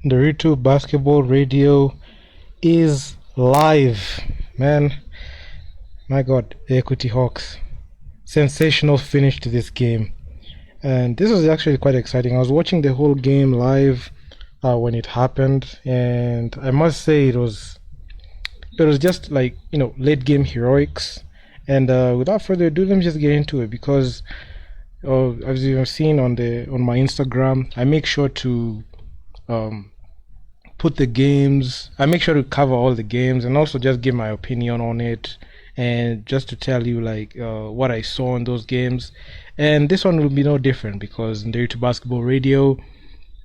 Nderitu Basketball Radio is live, man. My God, the Equity Hawks. Sensational finish to this game. And this was actually quite exciting. I was watching the whole game live when it happened, and I must say it was just like, late game heroics. And without further ado, let me just get into it because as you have seen on my Instagram, I make sure to um, put the games. I make sure to cover all the games and also just give my opinion on it and just to tell you like what I saw in those games. And this one will be no different because in Nderitu Basketball Radio,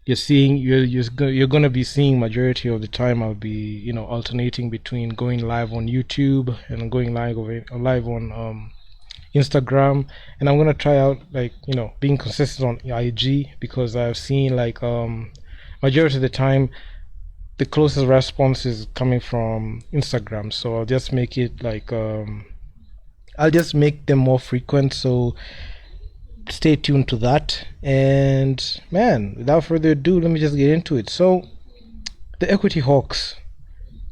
you're gonna be seeing majority of the time. I'll be alternating between going live on YouTube and going live on Instagram, and I'm gonna try out like being consistent on IG because I've seen like majority of the time the closest response is coming from Instagram. So I'll just make it like I'll just make them more frequent. So stay tuned to that. And man, without further ado, let me just get into it. So the Equity Hawks,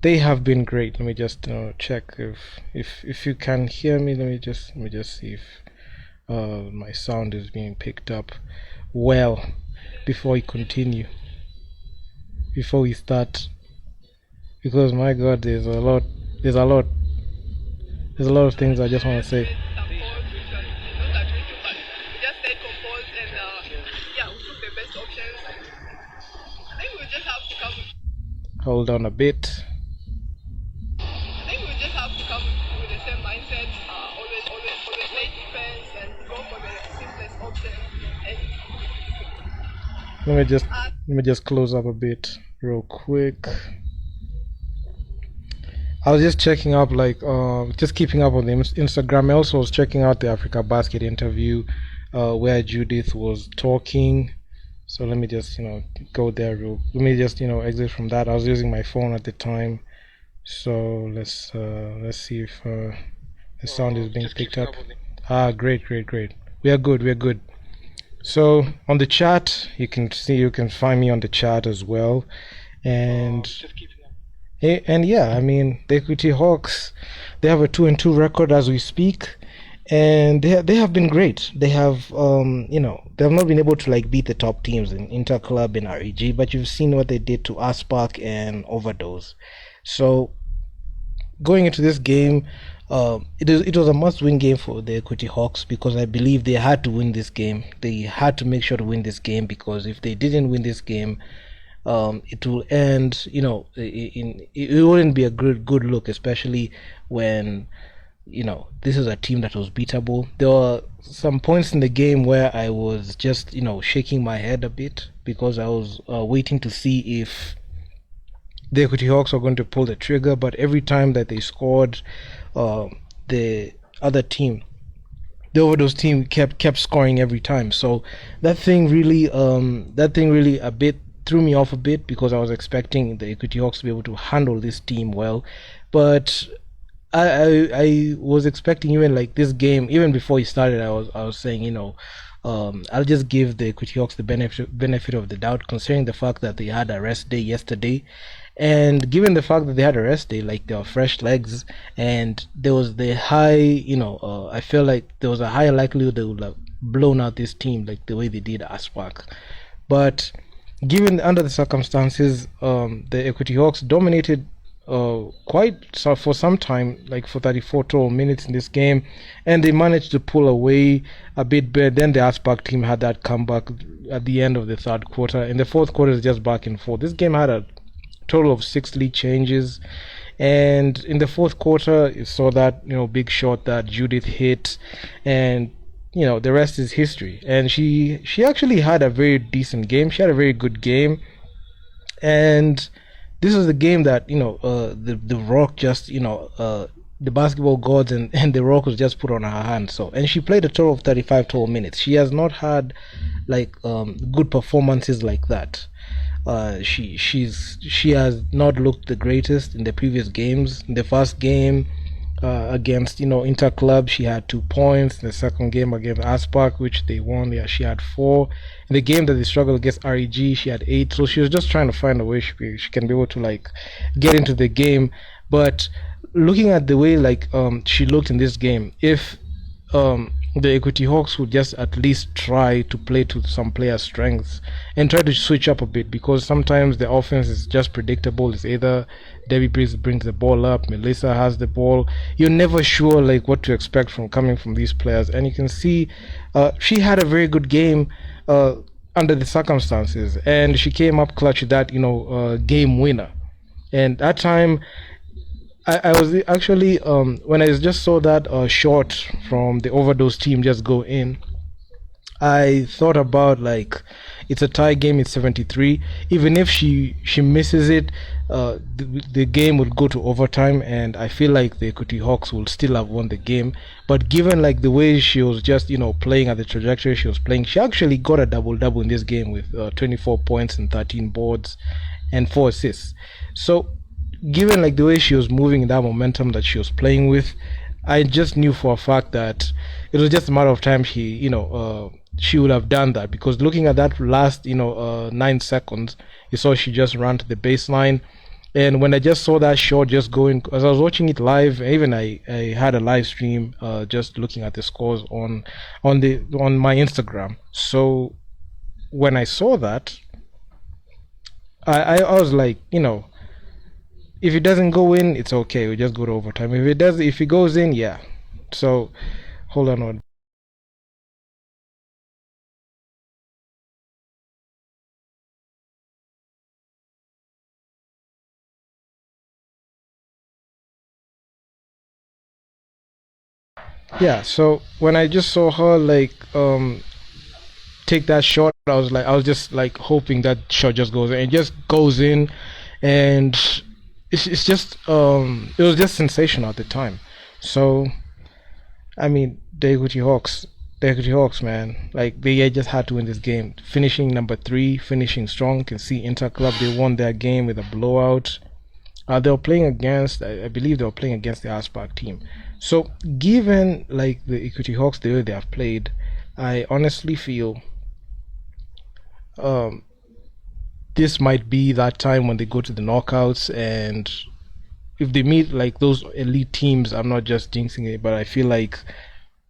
they have been great. Let me just check if you can hear me. Let me just see if my sound is being picked up well before we continue. Before we start, because my God, there's a lot, of things I just want to say. Hold on a bit. I think we just have to come with the same mindset. Always play defense and go for the simplest option. Let me just close up a bit real quick. I was just checking up, like, just keeping up on the Instagram. I also was checking out the Africa Basket interview, where Judith was talking. So let me just, go there let me just, exit from that. I was using my phone at the time. So let's see if the sound is being picked up. Great. We are good. So on the chat, you can find me on the chat as well. And yeah, I mean, the Equity Hawks, they have a 2-2 record as we speak. And they have been great. They have they have not been able to like beat the top teams in Interclub and REG, but you've seen what they did to Aspark and Overdose. So going into this game, it was a must-win game for the Equity Hawks because I believe they had to win this game. They had to make sure to win this game because if they didn't win this game, it will end. It wouldn't be a good look, especially when this is a team that was beatable. There were some points in the game where I was just, shaking my head a bit because I was waiting to see if the Equity Hawks were going to pull the trigger. But every time that they scored, the other team, the Overdose team, kept scoring every time. So that thing really a bit threw me off a bit because I was expecting the Equity Hawks to be able to handle this team well, but I was expecting even like this game, even before it started, I was saying, I'll just give the Equity Hawks the benefit of the doubt, considering the fact that they had a rest day yesterday, and given the fact that they had a rest day, like there were fresh legs, and there was the high, I feel like there was a higher likelihood they would have blown out this team like the way they did Aspark, but given under the circumstances, the Equity Hawks dominated for some time, like for 34 total minutes in this game, and they managed to pull away a bit better. Then the Aspark team had that comeback at the end of the third quarter. In the fourth quarter, it's just back and forth. This game had a total of 6 lead changes, and in the fourth quarter, you saw that big shot that Judith hit, and the rest is history. And she actually had a very decent game. She had a very good game, and this was the game that the Rock just the basketball gods and the Rock was just put on her hand. So, and she played a total of 35 total minutes. She has not had like good performances like that. She has not looked the greatest in the previous games. In the first game, against Interclub. She had 2 points. The second game against Aspak, which they won, yeah, she had four. In the game that they struggled against REG, she had eight. So she was just trying to find a way she can be able to like get into the game. But looking at the way like she looked in this game, if the Equity Hawks would just at least try to play to some players' strengths and try to switch up a bit, because sometimes the offense is just predictable. It's either Debbie Breeze brings the ball up, Melissa has the ball. You're never sure like what to expect from coming from these players, and you can see she had a very good game under the circumstances, and she came up clutch with that game winner. And that time I was actually when I just saw that shot from the overdose team just go in, I thought about like it's a tie game. It's 73. Even if she misses it, the game would go to overtime, and I feel like the Equity Hawks will still have won the game. But given like the way she was just playing at the trajectory she was playing, she actually got a double in this game with 24 points and 13 boards and 4 assists. So given like the way she was moving, that momentum that she was playing with, I just knew for a fact that it was just a matter of time she would have done that, because looking at that last 9 seconds, you saw she just ran to the baseline. And when I just saw that shot just going, as I was watching it live, even I had a live stream just looking at the scores on my Instagram. So when I saw that, I was like, if it doesn't go in, it's okay. We just go to overtime. If it goes in, yeah. So hold on. Yeah. So when I just saw her like take that shot, I was just like hoping that shot just goes in. It just goes in, and it's just it was just sensational at the time. So I mean, the Equity Hawks, man, like they just had to win this game. Finishing number three, finishing strong. You can see Interclub, they won their game with a blowout. They were playing against, I believe they were playing against the Aspak team. So given like the Equity Hawks, the way they have played, I honestly feel um, this might be that time when they go to the knockouts, and if they meet like those elite teams, I'm not just jinxing it, but I feel like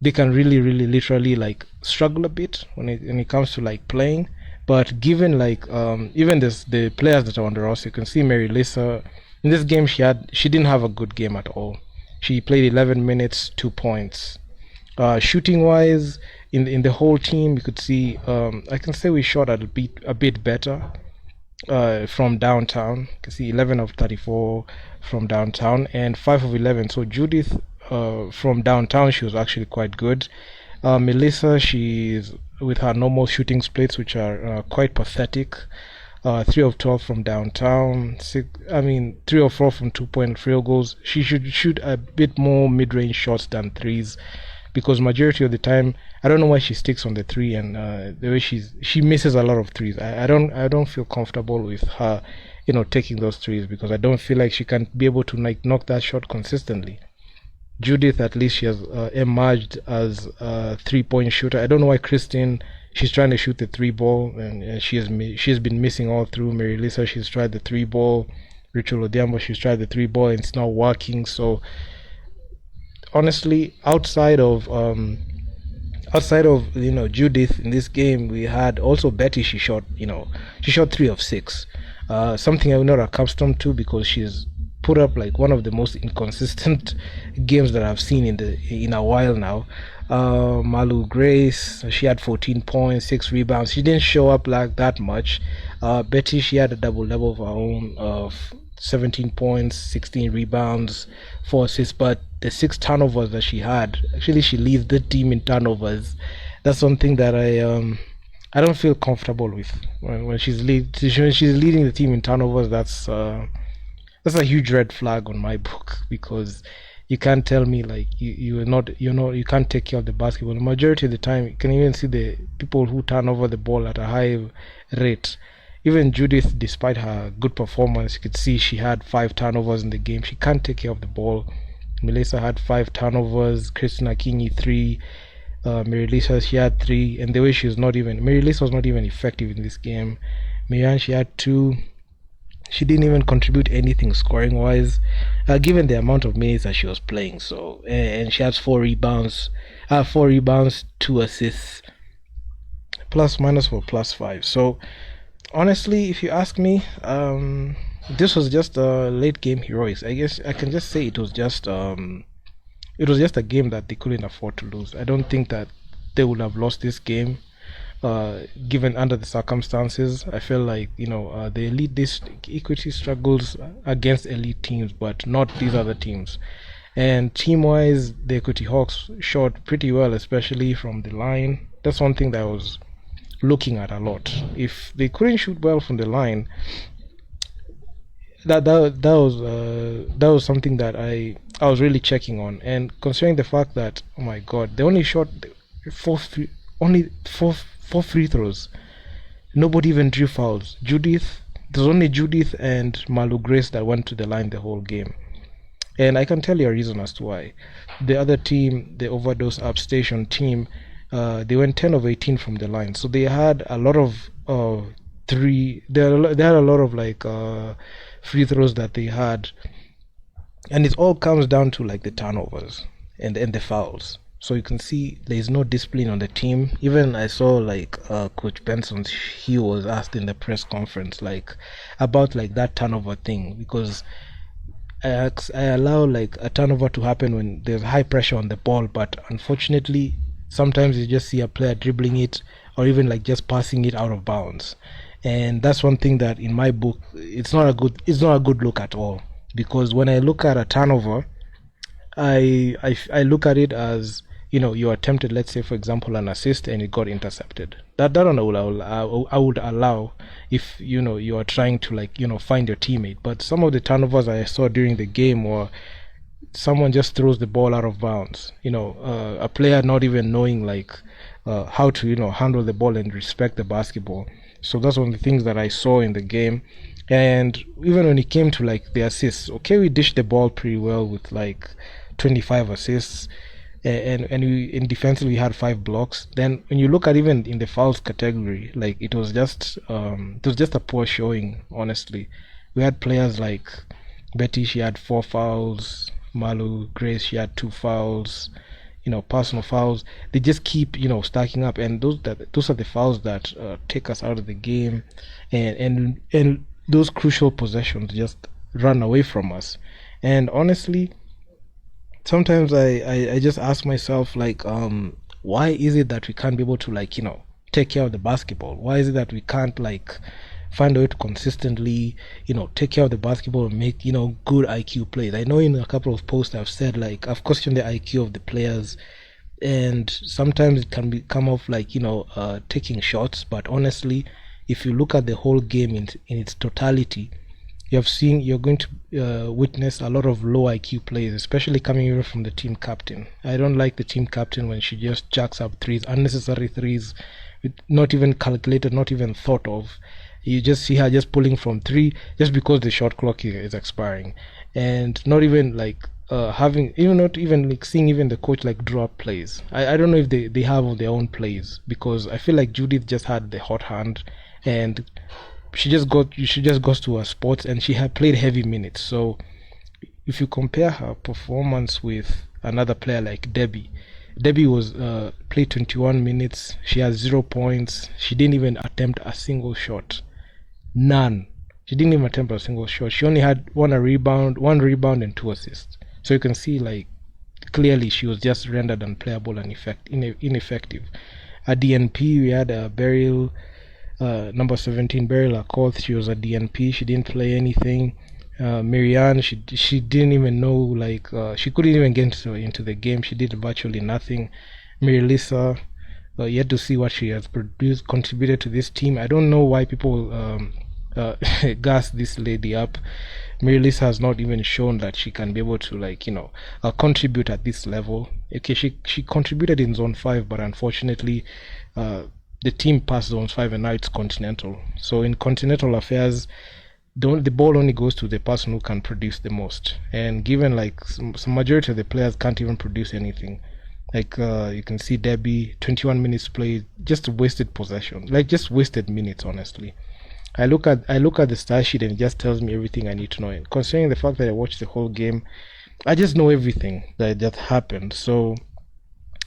they can really, really, literally like struggle a bit when it comes to like playing. But given like even the players that are on the roster, you can see Mary Lisa in this game. She didn't have a good game at all. She played 11 minutes, 2 points. Shooting wise, in the whole team, you could see I can say we shot a bit better from downtown. You can see 11 of 34 from downtown and 5 of 11. So Judith from downtown, she was actually quite good. Melissa, she's with her normal shooting splits, which are quite pathetic. 3 of 12 from downtown. 3 or 4 from 2 point field goals. She should shoot a bit more mid-range shots than threes, because majority of the time I don't know why she sticks on the three, and the way she misses a lot of threes. I don't feel comfortable with her, taking those threes, because I don't feel like she can be able to like knock that shot consistently. Judith, at least she has emerged as a 3 point shooter. I don't know why Christine, she's trying to shoot the three ball, and she has been missing all through. Mary Lisa, she's tried the three ball. Rachel Odiambo, she's tried the three ball and it's not working. So honestly, outside of Judith in this game, we had also Betty. She shot 3 of 6, something I'm not accustomed to, because she's put up like one of the most inconsistent games that I've seen in a while now. Malu Grace, she had 14 points, 6 rebounds. She didn't show up like that much. Betty, she had a double of her own of 17 points, 16 rebounds, 4 assists, but the 6 turnovers that she had, actually she leads the team in turnovers. That's something that I don't feel comfortable with when she's leading the team in turnovers. That's a huge red flag on my book, because you can't tell me like you can't take care of the basketball. The majority of the time, you can even see the people who turn over the ball at a high rate. Even Judith, despite her good performance, you could see she had 5 turnovers in the game. She can't take care of the ball. Melissa had 5 turnovers, Christina Kinyi 3, Mary Lisa she had 3, and the way she was not even Mary Lisa was not even effective in this game. Marianne she had 2. She didn't even contribute anything scoring wise, given the amount of minutes that she was playing. So and she has 4 rebounds, 4 rebounds, 2 assists, plus minus for +5. So honestly, if you ask me, this was just a late game heroics. I guess I can just say it was just a game that they couldn't afford to lose. I don't think that they would have lost this game, given under the circumstances. I feel like the elite this equity struggles against elite teams, but not these other teams. And team wise, the Equity Hawks shot pretty well, especially from the line. That's one thing that I was looking at a lot. If they couldn't shoot well from the line, that was something that I was really checking on. And considering the fact that, oh my god, they only shot only four free throws. Nobody even drew fouls. There's only Judith and Malu Grace that went to the line the whole game. And I can tell you a reason as to why. The other team, the Overdose Upstation team, they went 10 of 18 from the line. So they had a lot of they had a lot of free throws that they had. And it all comes down to like the turnovers and the fouls. So you can see there's no discipline on the team. Even I saw Coach Benson, he was asked in the press conference about that turnover thing, because I allow a turnover to happen when there's high pressure on the ball, but unfortunately sometimes you just see a player dribbling it, or even just passing it out of bounds. And that's one thing that in my book it's not a good look at all, because when I look at a turnover, I look at it as, you attempted, let's say for example, an assist and it got intercepted. That one I would allow if you are trying to find your teammate. But some of the turnovers I saw during the game were someone just throws the ball out of bounds. A player not even knowing how to handle the ball and respect the basketball. So that's one of the things that I saw in the game. And even when it came to the assists, okay, we dished the ball pretty well with 25 assists, and we in defense we had 5 blocks. Then when you look at even in the fouls category, it was just a poor showing, honestly. We had players like Betty, she had 4 fouls. Malu Grace, she had 2 fouls. Personal fouls. They just keep stacking up, and those are the fouls that take us out of the game, and those crucial possessions just run away from us. And honestly, sometimes I just ask myself why is it that we can't be able to take care of the basketball? Why is it that we can't find a way to consistently take care of the basketball and make good IQ plays? I know in a couple of posts I've said I've questioned the IQ of the players, and sometimes it can come off taking shots. But honestly, if you look at the whole game in its totality, you're going to witness a lot of low IQ plays, especially coming even from the team captain. I don't like the team captain when she just jacks up threes, unnecessary threes, not even calculated, not even thought of. You just see her just pulling from 3 just because the shot clock is expiring, and not even seeing even the coach draw up plays. I don't know if they have their own plays, because I feel like Judith just had the hot hand, and she just goes to her spots, and she had played heavy minutes. So if you compare her performance with another player like Debbie was played 21 minutes. She has 0 points. She didn't even attempt a single shot. None. She didn't even attempt a single shot. She only had one rebound and 2 assists. So you can see clearly she was just rendered unplayable and ineffective. At DNP we had a Beryl, number 17, Beryl Akoth. She was a DNP. She didn't play anything. Marianne, she didn't even know, she couldn't even get into the game. She did virtually nothing. Mary Lisa, yet to see what she has contributed to this team. I don't know why people gas this lady up. Mary Lisa has not even shown that she can be able to contribute at this level. Okay, she contributed in zone 5, but unfortunately the team passed zone 5 and now it's continental. So in continental affairs, the ball only goes to the person who can produce the most. And given like some majority of the players can't even produce anything. Like you can see Debbie, 21 minutes played, just wasted possession, like just wasted minutes. Honestly, I look at the stat sheet and it just tells me everything I need to know. And considering the fact that I watched the whole game, I just know everything that happened. So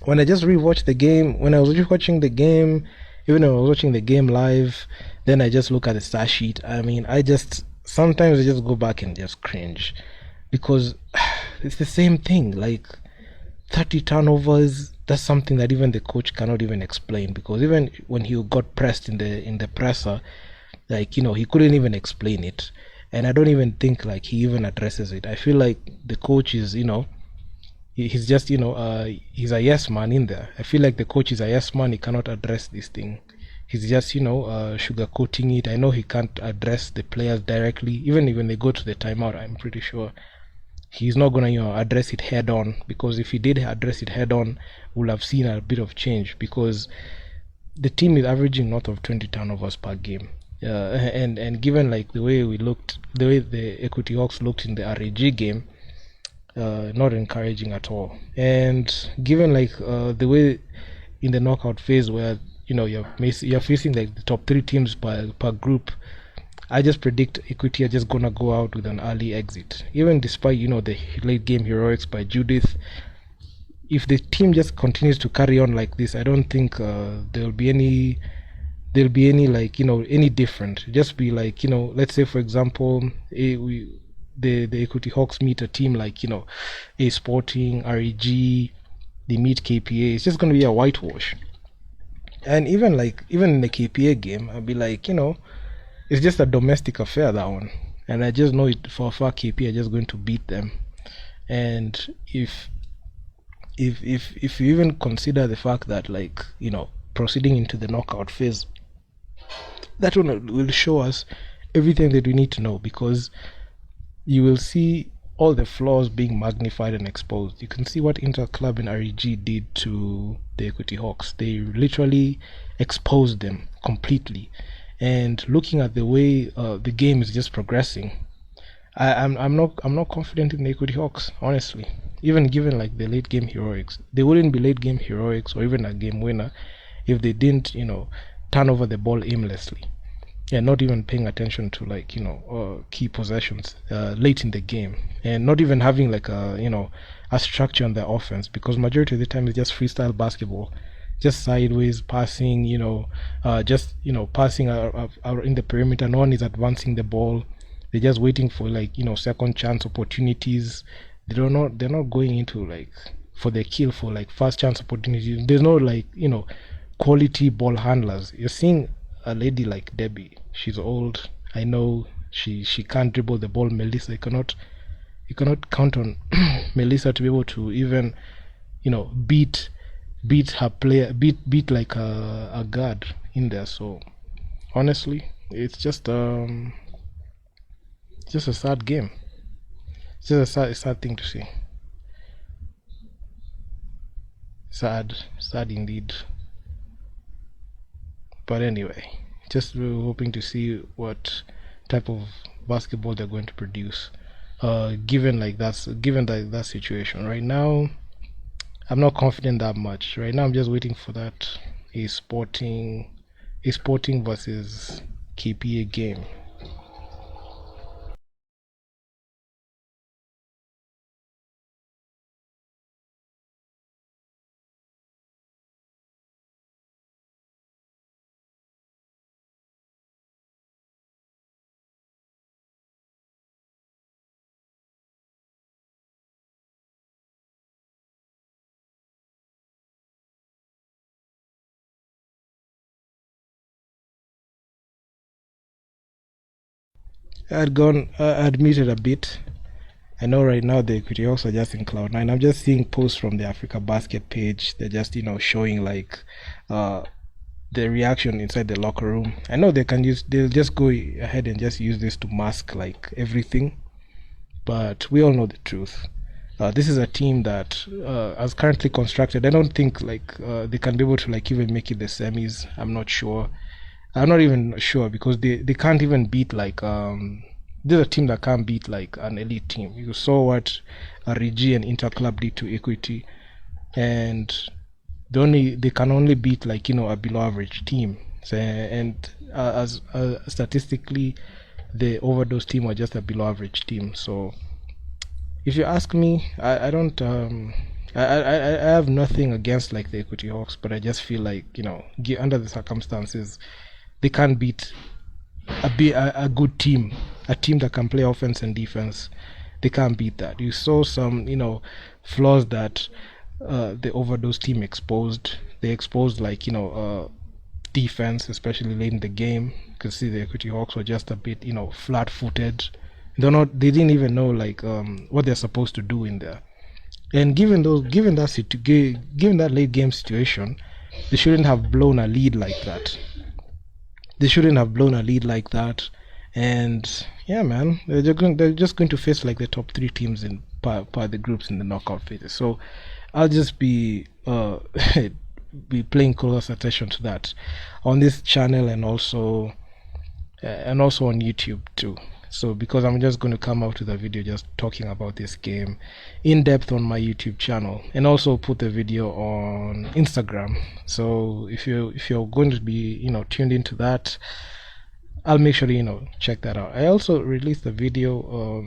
when I just rewatched the game, when I was watching the game, even when I was watching the game live, then I just look at the stat sheet. I mean, I just sometimes I just go back and just cringe because it's the same thing. Like 30 turnovers. That's something that even the coach cannot even explain, because even when he got pressed in the presser, like he couldn't even explain it. And I don't even think like he even addresses it. I feel like the coach is he's just he's a yes man in there. I feel like the coach is a yes man. He cannot address this thing. He's just sugarcoating it. I know he can't address the players directly, even when they go to the timeout. I'm pretty sure he's not gonna address it head on, because if he did address it head on, we'll have seen a bit of change, because the team is averaging north of 20 turnovers per game. And given like the way the Equity Hawks looked in the RAG game, not encouraging at all. And given like the way in the knockout phase where you're facing like the top three teams per group, I just predict Equity are just gonna go out with an early exit, even despite the late game heroics by Judith. If the team just continues to carry on like this, I don't think there'll be any like any different. Just be like let's say for example, the Equity Hawks meet a team like a Sporting, REG, they meet KPA. It's just gonna be a whitewash. And even in the KPA game, I'll be like it's just a domestic affair, that one. And I just know it for a fact KP are just going to beat them. And if you even consider the fact that proceeding into the knockout phase, that one will show us everything that we need to know, because you will see all the flaws being magnified and exposed. You can see what Interclub and REG did to the Equity Hawks. They literally exposed them completely. And looking at the way the game is just progressing, I'm not confident in the Equity Hawks, honestly. Even given like the late game heroics, they wouldn't be late game heroics or even a game winner if they didn't turn over the ball aimlessly, and not even paying attention to key possessions late in the game, and not even having like a structure on their offense, because majority of the time it's just freestyle basketball, just sideways passing, just passing out in the perimeter. No one is advancing the ball. They're just waiting for second chance opportunities. They're not going into for the kill for first chance opportunities. There's no quality ball handlers. You're seeing a lady like Debbie. She's old. I know she can't dribble the ball. Melissa, you cannot count on Melissa to be able to even beat her player, beat like a guard in there. So honestly, it's just a sad game. It's just a sad thing to see. Sad indeed. But anyway, just hoping to see what type of basketball they're going to produce. Given that situation right now, I'm not confident that much. Right now, I'm just waiting for that a sporting versus KPA game. I admitted a bit. I know right now the Equity Hawks are just in cloud nine. I'm just seeing posts from the Africa Basket page. They're just showing uh the reaction inside the locker room. I know they'll just go ahead and just use this to mask everything, but we all know the truth. This is a team that, as currently constructed, I don't think they can be able to even make it the semis. I'm not sure. I'm not even sure, because they can't even beat this is a team that can't beat like an elite team. You saw what Rigi and Interclub did to Equity, and they can only beat like a below average team. So, and as statistically, the Overdose team were just a below average team. So if you ask me, I don't I have nothing against like the Equity Hawks, but I just feel like under the circumstances, they can't beat a good team, a team that can play offense and defense. They can't beat that. You saw some flaws that the Overdose team exposed. They exposed like defense, especially late in the game. You could see the Equity Hawks were just a bit flat-footed. They didn't even know like what they're supposed to do in there. And given that late game situation, they shouldn't have blown a lead like that. And yeah, man, they're just going to face like the top 3 teams in part the groups in the knockout phases. So I'll just be be paying close attention to that on this channel, and also on YouTube too. So because I'm just going to come out with a video just talking about this game in depth on my YouTube channel, and also put the video on Instagram. So if you're going to be tuned into that, I'll make sure check that out. I also released a video